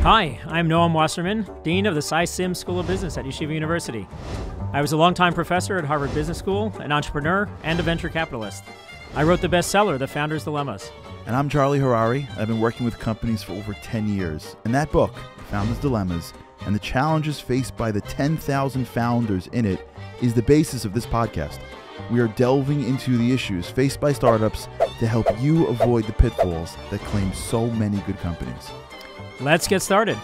Hi, I'm Noam Wasserman, Dean of the SciSim School of Business at Yeshiva University. I was a longtime professor at Harvard Business School, an entrepreneur, and a venture capitalist. I wrote the bestseller, The Founder's Dilemmas. And I'm Charlie Harary. I've been working with companies for over 10 years. And that book, The Founder's Dilemmas, and the challenges faced by the 10,000 founders in it is the basis of this podcast. We are delving into the issues faced by startups to help you avoid the pitfalls that claim so many good companies. Let's get started.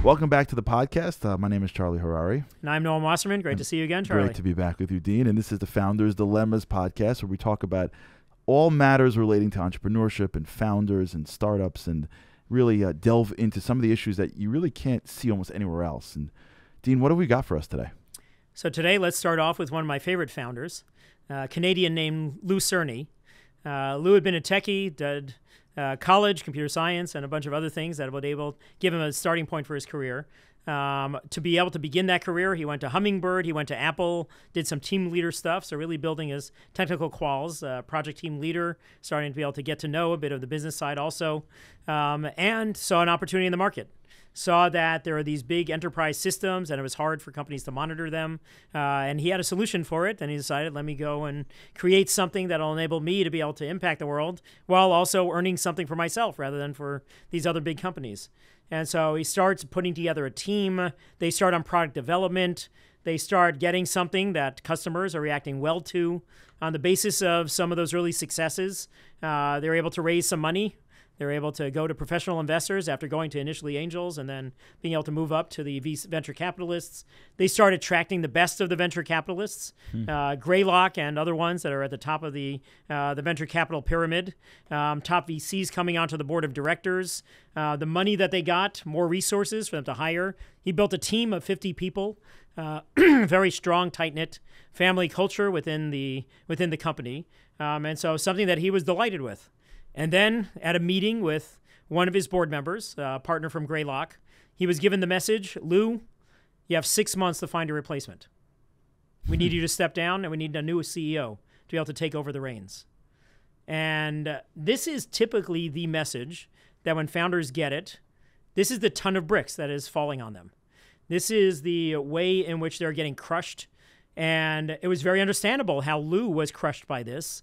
Welcome back to the podcast. My name is Charlie Harary. And I'm Noam Wasserman. Great to see you again, Charlie. Great to be back with you, Dean. And this is the Founders Dilemmas podcast, where we talk about all matters relating to entrepreneurship and founders and startups, and really delve into some of the issues that you really can't see almost anywhere else. And Dean, what have we got for us today? So today, let's start off with one of my favorite founders, a Canadian named Lou Cerny. Lou had been a techie, did college, computer science, and a bunch of other things that would able give him a starting point for his career. To be able to begin that career, he went to Hummingbird, he went to Apple, did some team leader stuff, so really building his technical quals, project team leader, starting to be able to get to know a bit of the business side also, and saw an opportunity in the market. Saw that there are these big enterprise systems and it was hard for companies to monitor them. And he had a solution for it. And he decided, let me go and create something that will enable me to be able to impact the world while also earning something for myself rather than for these other big companies. And so he starts putting together a team. They start on product development. They start getting something that customers are reacting well to. On the basis of some of those early successes, they're able to raise some money. They're able to go to professional investors after going to initially angels and then being able to move up to the venture capitalists. They start attracting the best of the venture capitalists, Greylock and other ones that are at the top of the venture capital pyramid, top VCs coming onto the board of directors. The money that they got, more resources for them to hire. He built a team of 50 people, very strong, tight-knit family culture within the company, and so something that he was delighted with. And then at a meeting with one of his board members, a partner from Greylock, he was given the message, Lou, you have 6 months to find a replacement. We need you to step down and we need a new CEO to be able to take over the reins. And this is typically the message that when founders get it, this is the ton of bricks that is falling on them. This is the way in which they're getting crushed. And it was very understandable how Lou was crushed by this.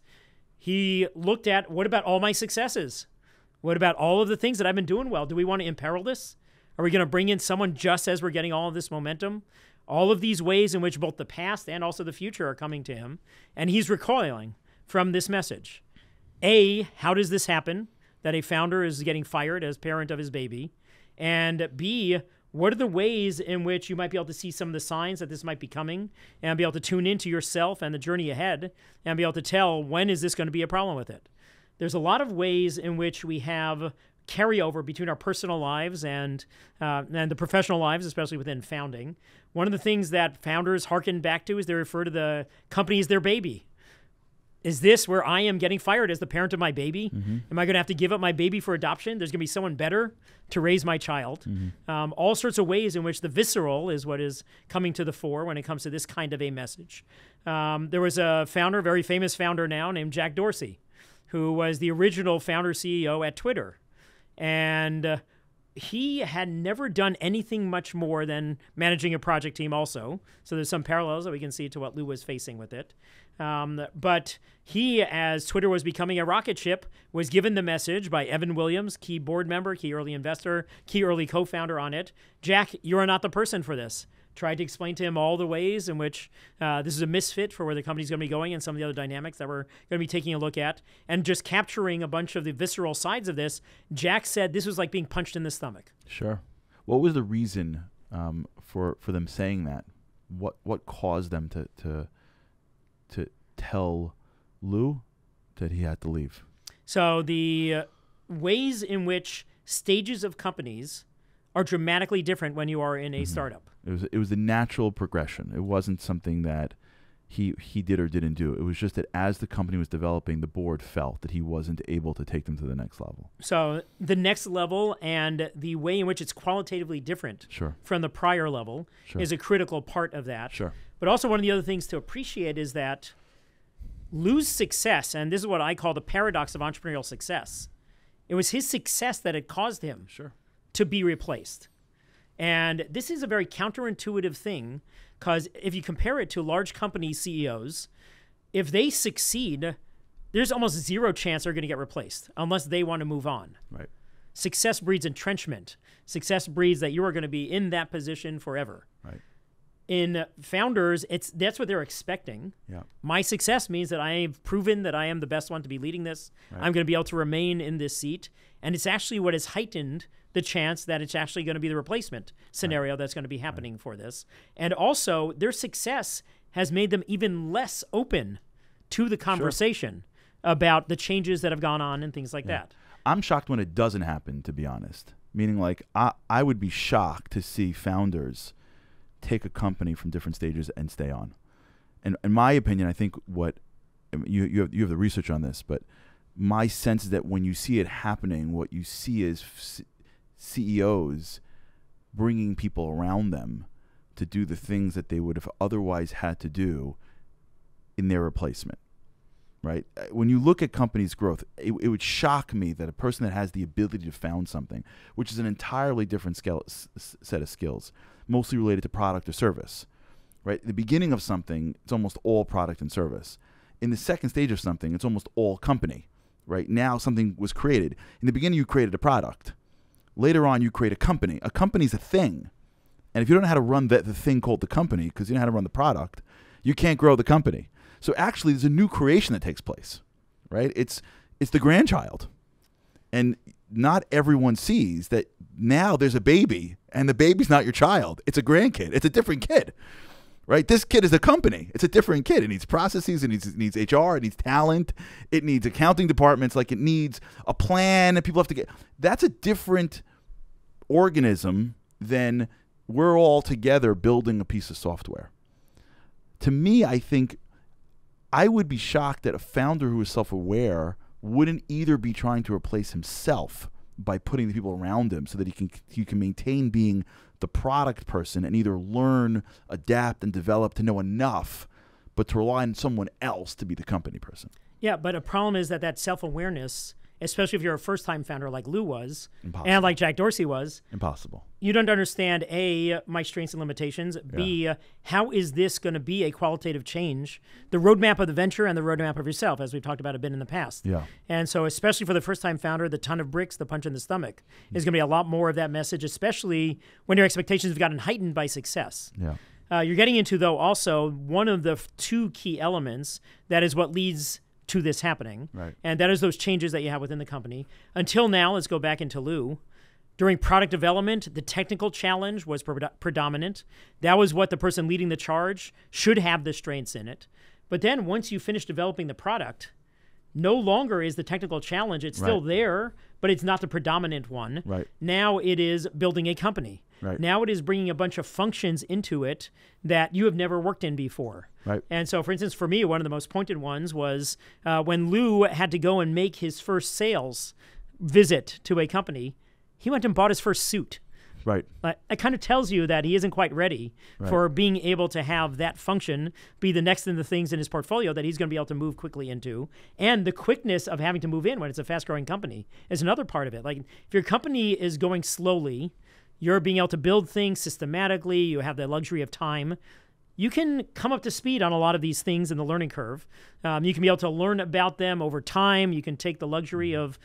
He looked at, what about all my successes? What about all of the things that I've been doing well? Do we want to imperil this? Are we going to bring in someone just as we're getting all of this momentum? All of these ways in which both the past and also the future are coming to him. And he's recoiling from this message. A, how does this happen, that a founder is getting fired as parent of his baby? And B, what are the ways in which you might be able to see some of the signs that this might be coming and be able to tune into yourself and the journey ahead and be able to tell when is this going to be a problem with it? There's a lot of ways in which we have carryover between our personal lives and the professional lives, especially within founding. One of the things that founders hearken back to is they refer to the company as their baby. Is this where I am getting fired as the parent of my baby? Mm-hmm. Am I going to have to give up my baby for adoption? There's going to be someone better to raise my child. Mm-hmm. All sorts of ways in which the visceral is what is coming to the fore when it comes to this kind of a message. There was a founder, very famous founder now, named Jack Dorsey, who was the original founder CEO at Twitter. And he had never done anything much more than managing a project team also. So there's some parallels that we can see to what Lou was facing with it. But he, as Twitter was becoming a rocket ship, was given the message by Evan Williams, key board member, key early investor, key early co-founder on it. Jack, you are not the person for this. Tried to explain to him all the ways in which this is a misfit for where the company's going to be going and some of the other dynamics that we're going to be taking a look at. And just capturing a bunch of the visceral sides of this, Jack said this was like being punched in the stomach. Sure. What was the reason for them saying that? What caused them to tell Lou that he had to leave? So the ways in which stages of companies are dramatically different when you are in a startup. It was the natural progression. It wasn't something that he did or didn't do. It was just that as the company was developing, the board felt that he wasn't able to take them to the next level. So the next level and the way in which it's qualitatively different from the prior level is a critical part of that. Sure. But also one of the other things to appreciate is that Lou's success, and this is what I call the paradox of entrepreneurial success, it was his success that had caused him to be replaced. And this is a very counterintuitive thing, because if you compare it to large company CEOs, if they succeed, there's almost zero chance they're going to get replaced unless they want to move on. Right. Success breeds entrenchment. Success breeds that you are going to be in that position forever. Right. In founders, that's what they're expecting. Yeah. My success means that I've proven that I am the best one to be leading this. Right. I'm going to be able to remain in this seat. And it's actually what has heightened the chance that it's actually going to be the replacement scenario that's going to be happening for this. And also, their success has made them even less open to the conversation about the changes that have gone on and things like that. I'm shocked when it doesn't happen, to be honest. Meaning, like, I would be shocked to see founders take a company from different stages and stay on. And in my opinion, I think what you have the research on this, but my sense is that when you see it happening, what you see is CEOs bringing people around them to do the things that they would have otherwise had to do in their replacement. Right? When you look at companies' growth, it would shock me that a person that has the ability to found something, which is an entirely different set of skills, mostly related to product or service, right? The beginning of something, it's almost all product and service. In the second stage of something, it's almost all company, right? Now something was created. In the beginning, you created a product. Later on, you create a company. A company's a thing. And if you don't know how to run the thing called the company, because you know how to run the product, you can't grow the company. So actually, there's a new creation that takes place, right? It's the grandchild. And not everyone sees that now there's a baby, and the baby's not your child. It's a grandkid. It's a different kid, right? This kid is a company. It's a different kid. It needs processes. It needs HR. It needs talent. It needs accounting departments. Like, it needs a plan, and people have to get. That's a different organism than we're all together building a piece of software. To me, I think I would be shocked that a founder who is self-aware wouldn't either be trying to replace himself by putting the people around him so that he can maintain being the product person and either learn, adapt, and develop to know enough, but to rely on someone else to be the company person. Yeah, but a problem is that self-awareness, especially if you're a first-time founder like Lou was, Impossible. And like Jack Dorsey was, Impossible. You don't understand, A, my strengths and limitations, B, how is this going to be a qualitative change, the roadmap of the venture and the roadmap of yourself, as we've talked about a bit in the past. Yeah. And so especially for the first-time founder, the ton of bricks, the punch in the stomach, is going to be a lot more of that message, especially when your expectations have gotten heightened by success. Yeah. You're getting into, though, also one of the two key elements that is what leads to this happening. Right. And that is those changes that you have within the company. Until now, let's go back into Lou. During product development, the technical challenge was predominant. That was what the person leading the charge should have the strengths in it. But then once you finish developing the product, no longer is the technical challenge. It's still there, but it's not the predominant one. Right. Now it is building a company. Right. Now it is bringing a bunch of functions into it that you have never worked in before. Right. And so, for instance, for me, one of the most pointed ones was when Lou had to go and make his first sales visit to a company, he went and bought his first suit. Right. It kind of tells you that he isn't quite ready for being able to have that function be the next in the things in his portfolio that he's going to be able to move quickly into. And the quickness of having to move in when it's a fast-growing company is another part of it. Like, if your company is going slowly, you're being able to build things systematically, you have the luxury of time, you can come up to speed on a lot of these things in the learning curve. You can be able to learn about them over time. You can take the luxury of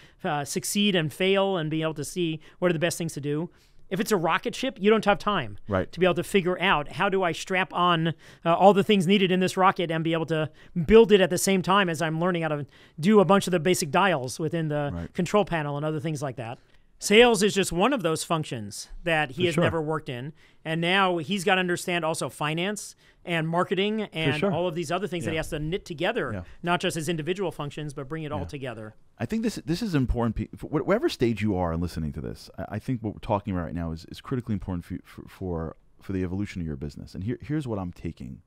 succeed and fail and be able to see what are the best things to do. If it's a rocket ship, you don't have time to be able to figure out how do I strap on all the things needed in this rocket and be able to build it at the same time as I'm learning how to do a bunch of the basic dials within the control panel and other things like that. Sales is just one of those functions that he has never worked in. And now he's got to understand also finance and marketing and all of these other things that he has to knit together, not just as individual functions, but bring it all together. I think this is important. Whatever stage you are in listening to this, I think what we're talking about right now is critically important for the evolution of your business. And here's what I'm taking.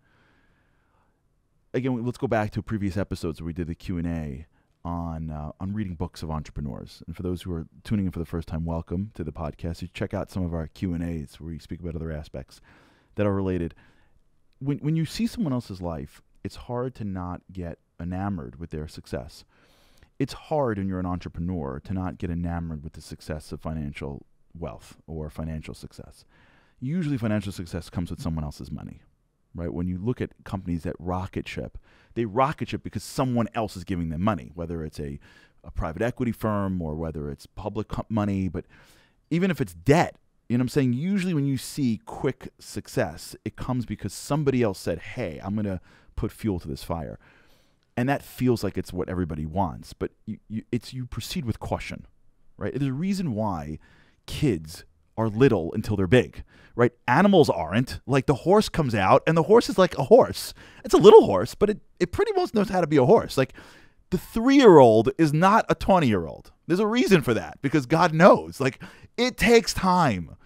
Again, let's go back to previous episodes where we did the Q&A on reading books of entrepreneurs. And for those who are tuning in for the first time, welcome to the podcast. You check out some of our Q&As where we speak about other aspects that are related. When you see someone else's life, it's hard to not get enamored with their success. It's hard when you're an entrepreneur to not get enamored with the success of financial wealth or financial success. Usually financial success comes with someone else's money, right? When you look at companies that rocket ship, they rocket ship because someone else is giving them money, whether it's a private equity firm or whether it's public money. But even if it's debt, you know what I'm saying? Usually when you see quick success, it comes because somebody else said, hey, I'm going to put fuel to this fire. And that feels like it's what everybody wants. But you proceed with caution, right? There's a reason why kids are little until they're big, right? Animals aren't. Like the horse comes out and the horse is like a horse. It's a little horse, but it pretty much knows how to be a horse. Like the 3-year-old is not a 20-year-old. There's a reason for that because God knows. Like it takes time.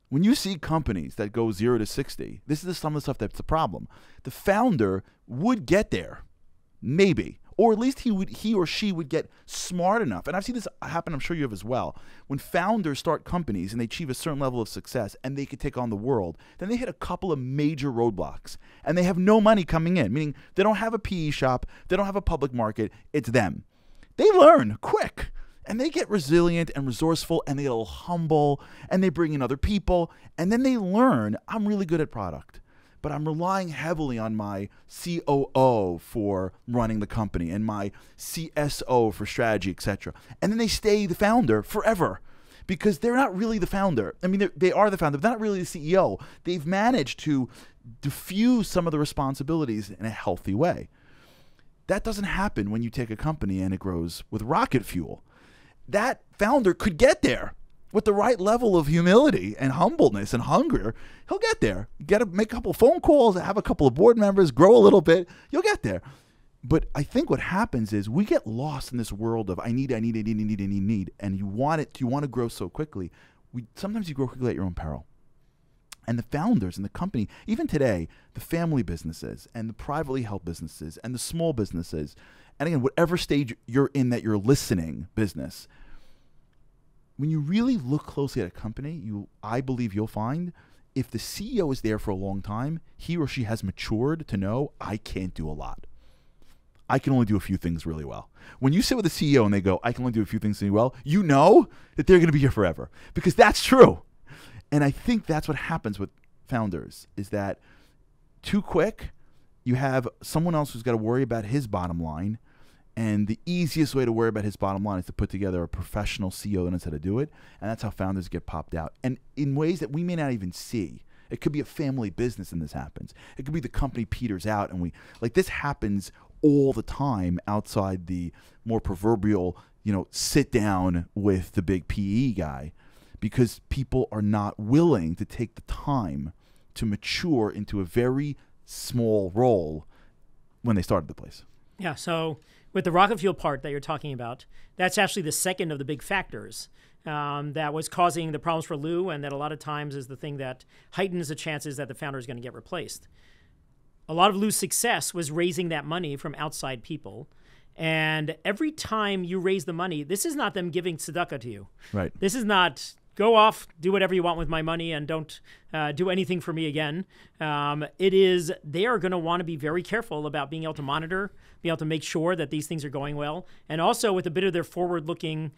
When you see companies that go 0 to 60, this is some of the stuff that's the problem. The founder would get there, maybe. Or at least he or she would get smart enough. And I've seen this happen, I'm sure you have as well. When founders start companies and they achieve a certain level of success and they could take on the world, then they hit a couple of major roadblocks. And they have no money coming in, meaning they don't have a PE shop, they don't have a public market, it's them. They learn quick. And they get resilient and resourceful and they get a little humble and they bring in other people. And then they learn, I'm really good at product, but I'm relying heavily on my COO for running the company and my CSO for strategy, etc. And then they stay the founder forever because they're not really the founder. I mean, they are the founder, but they're not really the CEO. They've managed to diffuse some of the responsibilities in a healthy way. That doesn't happen when you take a company and it grows with rocket fuel. That founder could get there. With the right level of humility and humbleness and hunger, he'll get there. You got to make a couple of phone calls, have a couple of board members, grow a little bit, you'll get there. But I think what happens is we get lost in this world of I need, and you want to grow so quickly. Sometimes you grow quickly at your own peril. And the founders and the company, even today, the family businesses and the privately held businesses and the small businesses, and again, whatever stage you're in that you're listening business, when you really look closely at a company, I believe you'll find if the CEO is there for a long time, he or she has matured to know I can't do a lot. I can only do a few things really well. When you sit with a CEO and they go, I can only do a few things really well, you know that they're going to be here forever because that's true. And I think that's what happens with founders is that too quick, you have someone else who's got to worry about his bottom line. And the easiest way to worry about his bottom line is to put together a professional CEO that knows how to do it. And that's how founders get popped out. And in ways that we may not even see. It could be a family business and this happens. It could be the company peters out and this happens all the time outside the more proverbial, sit down with the big PE guy because people are not willing to take the time to mature into a very small role when they started the place. Yeah, so with the rocket fuel part that you're talking about, that's actually the second of the big factors that was causing the problems for Lou, and that a lot of times is the thing that heightens the chances that the founder is going to get replaced. A lot of Lou's success was raising that money from outside people. And every time you raise the money, this is not them giving tzedakah to you. Right. This is not go off, do whatever you want with my money, and don't do anything for me again. It is they are going to want to be very careful about being able to monitor, be able to make sure that these things are going well, and also with a bit of their forward-looking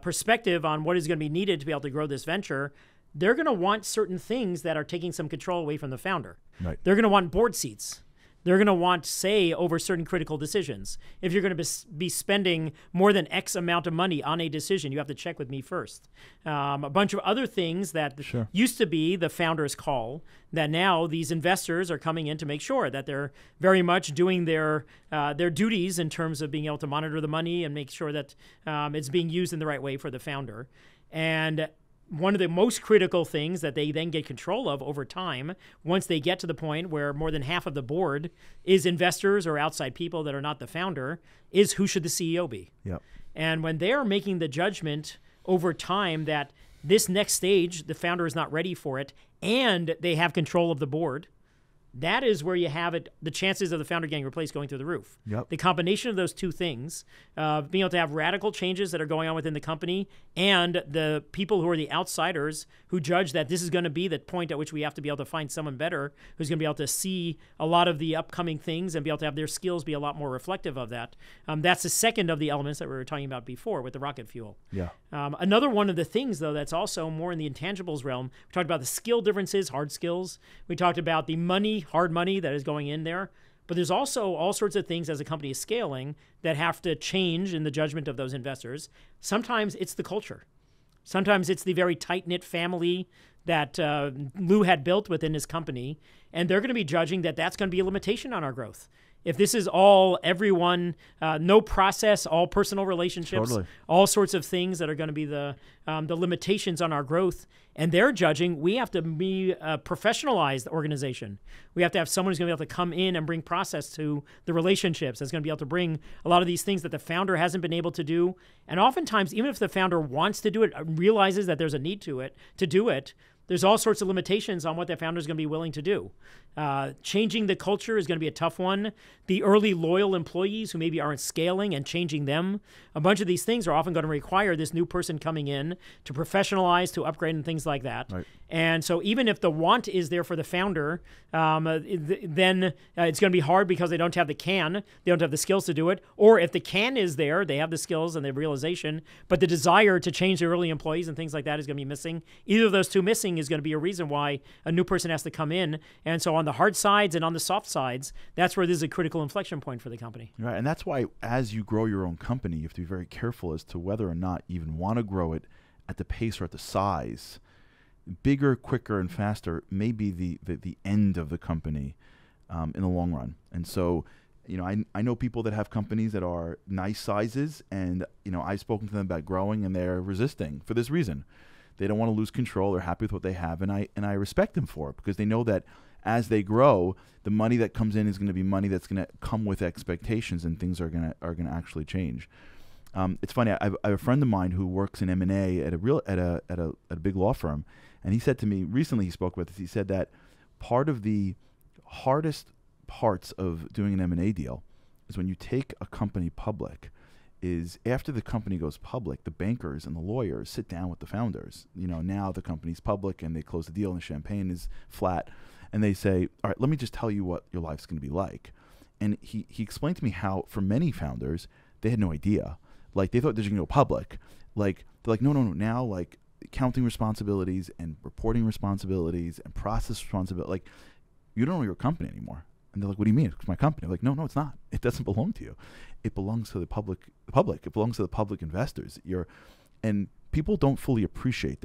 perspective on what is going to be needed to be able to grow this venture. They're going to want certain things that are taking some control away from the founder. Right. They're going to want board seats. They're going to want say over certain critical decisions. If you're going to be spending more than X amount of money on a decision, you have to check with me first. A bunch of other things that used to be the founder's call, that now these investors are coming in to make sure that they're very much doing their duties in terms of being able to monitor the money and make sure that it's being used in the right way for the founder. And one of the most critical things that they then get control of over time, once they get to the point where more than half of the board is investors or outside people that are not the founder, is who should the CEO be? Yep. And when they're making the judgment over time that this next stage, the founder is not ready for it, and they have control of the board, that is where you have it, the chances of the founder getting replaced going through the roof. Yep. The combination of those two things, being able to have radical changes that are going on within the company, and the people who are the outsiders who judge that this is going to be the point at which we have to be able to find someone better who's going to be able to see a lot of the upcoming things and be able to have their skills be a lot more reflective of that. That's the second of the elements that we were talking about before with the rocket fuel. Yeah. Another one of the things, though, that's also more in the intangibles realm, we talked about the skill differences, hard skills. We talked about the money, hard money that is going in there. But there's also all sorts of things as a company is scaling that have to change in the judgment of those investors. Sometimes it's the culture. Sometimes it's the very tight-knit family that Lou had built within his company, and they're going to be judging that that's going to be a limitation on our growth. If this is all everyone, no process, all personal relationships, Totally. all sorts of things that are going to be the limitations on our growth, and they're judging, we have to be a professionalized organization. We have to have someone who's going to be able to come in and bring process to the relationships. That's going to be able to bring a lot of these things that the founder hasn't been able to do. And oftentimes, even if the founder wants to do it, realizes that there's a need to do it, there's all sorts of limitations on what that founder is going to be willing to do. Changing the culture is going to be a tough one. The early loyal employees who maybe aren't scaling and changing them, a bunch of these things are often going to require this new person coming in to professionalize, to upgrade, and things like that. Right. And so even if the want is there for the founder, then it's going to be hard because they don't have the they don't have the skills to do it. Or if the can is there, they have the skills and the realization, but the desire to change the early employees and things like that is going to be missing. Either of those two missing is going to be a reason why a new person has to come in. And so on the hard sides and on the soft sides, that's where this is a critical inflection point for the company. Right, and that's why as you grow your own company, you have to be very careful as to whether or not you even want to grow it at the pace or at the size. Bigger, quicker, and faster may be the end of the company in the long run. And so, I know people that have companies that are nice sizes, and I've spoken to them about growing, and they're resisting for this reason. They don't want to lose control. They're happy with what they have, and I respect them for it, because they know that as they grow, the money that comes in is going to be money that's going to come with expectations, and things are going to actually change. It's funny. I have a friend of mine who works in M&A at a big law firm, and he said to me recently, he spoke about this. He said that part of the hardest parts of doing an M&A deal is when you take a company public. Is after the company goes public, the bankers and the lawyers sit down with the founders. Now the company's public and they close the deal and the champagne is flat, and they say, all right, let me just tell you what your life's going to be like. And he explained to me how for many founders, they had no idea. Like, they thought they were going to go public. Like, they're like, no, now, like, accounting responsibilities and reporting responsibilities and process responsibility, like, you don't own your company anymore. And they're like, what do you mean? It's my company. I'm like, no, it's not. It doesn't belong to you. It belongs to the public. It belongs to the public investors. And people don't fully appreciate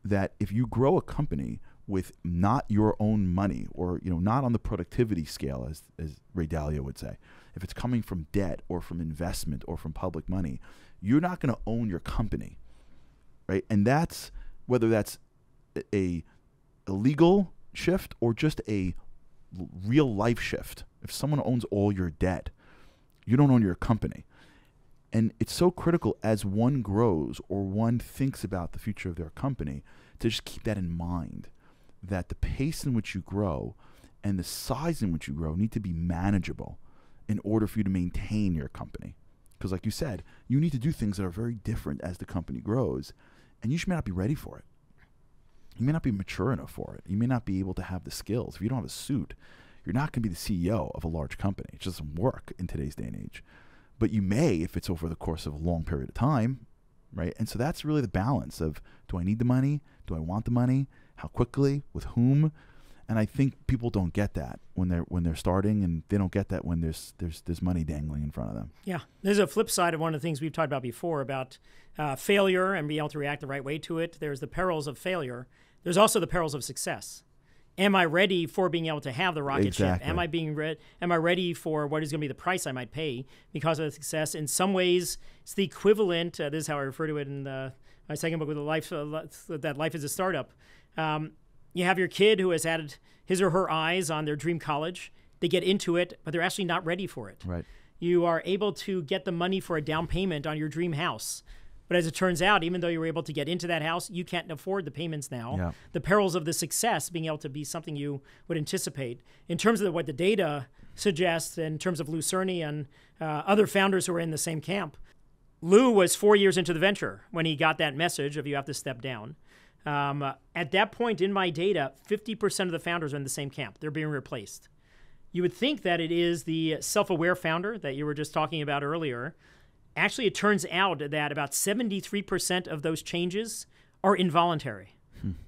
that if you grow a company with not your own money, or not on the productivity scale, as Ray Dalio would say, if it's coming from debt or from investment or from public money, you're not going to own your company, right? And that's whether that's a legal shift or just a real life shift. If someone owns all your debt, you don't own your company. And it's so critical as one grows or one thinks about the future of their company to just keep that in mind, that the pace in which you grow and the size in which you grow need to be manageable in order for you to maintain your company. Because like you said, you need to do things that are very different as the company grows, and you may not be ready for it. You may not be mature enough for it. You may not be able to have the skills. If you don't have a suit, you're not going to be the CEO of a large company. It just doesn't work in today's day and age. But you may if it's over the course of a long period of time, right? And so that's really the balance of, do I need the money? Do I want the money? How quickly? With whom? And I think people don't get that when they're starting, and they don't get that when there's money dangling in front of them. Yeah, there's a flip side of one of the things we've talked about before about failure and being able to react the right way to it. There's the perils of failure. There's also the perils of success. Am I ready for being able to have the rocket ship? Am I ready for what is going to be the price I might pay because of the success? In some ways, it's the equivalent. This is how I refer to it in my second book with that life is a startup. You have your kid who has had his or her eyes on their dream college. They get into it, but they're actually not ready for it. Right. You are able to get the money for a down payment on your dream house, But as it turns out, even though you were able to get into that house, you can't afford the payments now. Yeah. The perils of the success being able to be something you would anticipate. In terms of what the data suggests, in terms of Lou Cerny and other founders who were in the same camp, Lou was 4 years into the venture when he got that message of you have to step down. At that point in my data, 50% of the founders are in the same camp. They're being replaced. You would think that it is the self-aware founder that you were just talking about earlier. Actually, it turns out that about 73% of those changes are involuntary.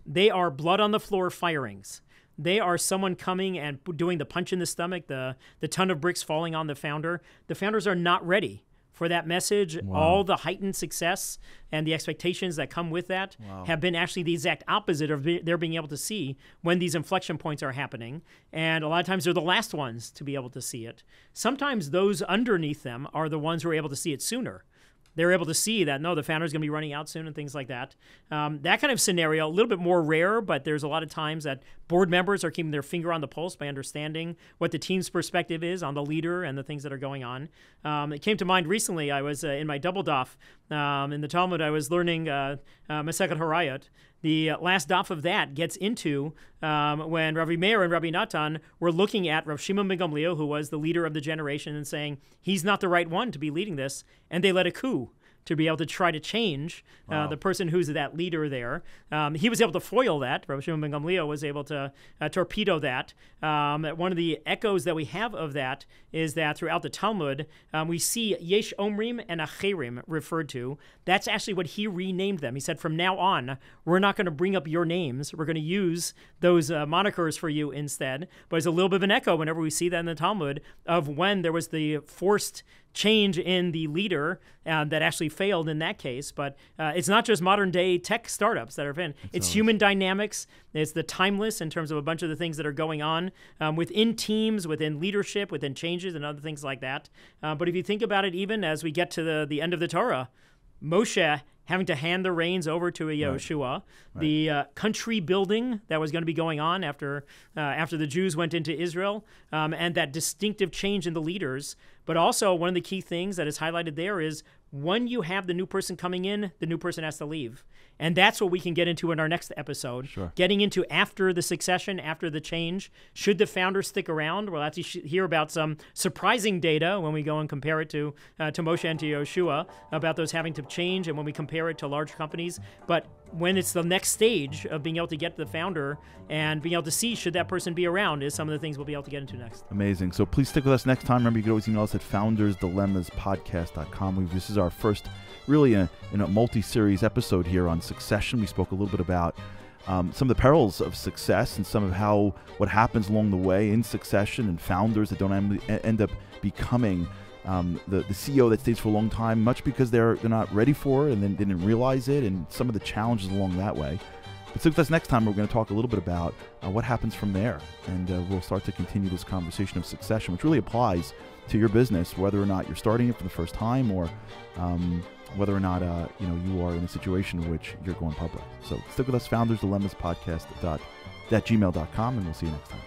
They are blood on the floor firings. They are someone coming and doing the punch in the stomach, the ton of bricks falling on the founder. The founders are not ready for that message. Wow. All the heightened success and the expectations that come with that have been actually the exact opposite of they're being able to see when these inflection points are happening. And a lot of times they're the last ones to be able to see it. Sometimes those underneath them are the ones who are able to see it sooner. They're able to see that, no, the founder's going to be running out soon and things like that. That kind of scenario, a little bit more rare, but there's a lot of times that board members are keeping their finger on the pulse by understanding what the team's perspective is on the leader and the things that are going on. It came to mind recently. I was in my double daf in the Talmud. I was learning Masechet Harayot. The last daf of that gets into when Rabbi Meir and Rabbi Natan were looking at Rav Shimon ben Gamliel, who was the leader of the generation, and saying, he's not the right one to be leading this. And they led a coup to be able to try to change the person who's that leader there. He was able to foil that. Rav Shimon ben Gamliel was able to torpedo that. One of the echoes that we have of that is that throughout the Talmud, we see Yesh Omrim and Acherim referred to. That's actually what he renamed them. He said, from now on, we're not going to bring up your names. We're going to use those monikers for you instead. But it's a little bit of an echo whenever we see that in the Talmud of when there was the forced change in the leader that actually failed in that case. But it's not just modern day tech startups that are in. It's human dynamics. It's the timeless in terms of a bunch of the things that are going on within teams, within leadership, within changes and other things like that. But if you think about it, even as we get to the end of the Torah, Moshe having to hand the reins over to a Yehoshua, the country building that was going to be going on after the Jews went into Israel, and that distinctive change in the leaders. But also one of the key things that is highlighted there is when you have the new person coming in, the new person has to leave. And that's what we can get into in our next episode. Sure. Getting into after the succession, after the change. Should the founder stick around? We'll actually hear about some surprising data when we go and compare it to Moshe and to Yehoshua about those having to change and when we compare it to large companies. But when it's the next stage of being able to get the founder and being able to see should that person be around is some of the things we'll be able to get into next. Amazing. So please stick with us next time. Remember, you can always email us at foundersdilemmaspodcast.com. This is our first really in a multi-series episode here on succession. We spoke a little bit about some of the perils of success and some of what happens along the way in succession and founders that don't end up becoming the CEO that stays for a long time, much because they're not ready for it and then didn't realize it, and some of the challenges along that way. But stick with us next time. We're going to talk a little bit about what happens from there, and we'll start to continue this conversation of succession, which really applies to your business, whether or not you're starting it for the first time or whether or not you are in a situation in which you're going public. So stick with us, foundersdilemmaspodcast.gmail.com, and we'll see you next time.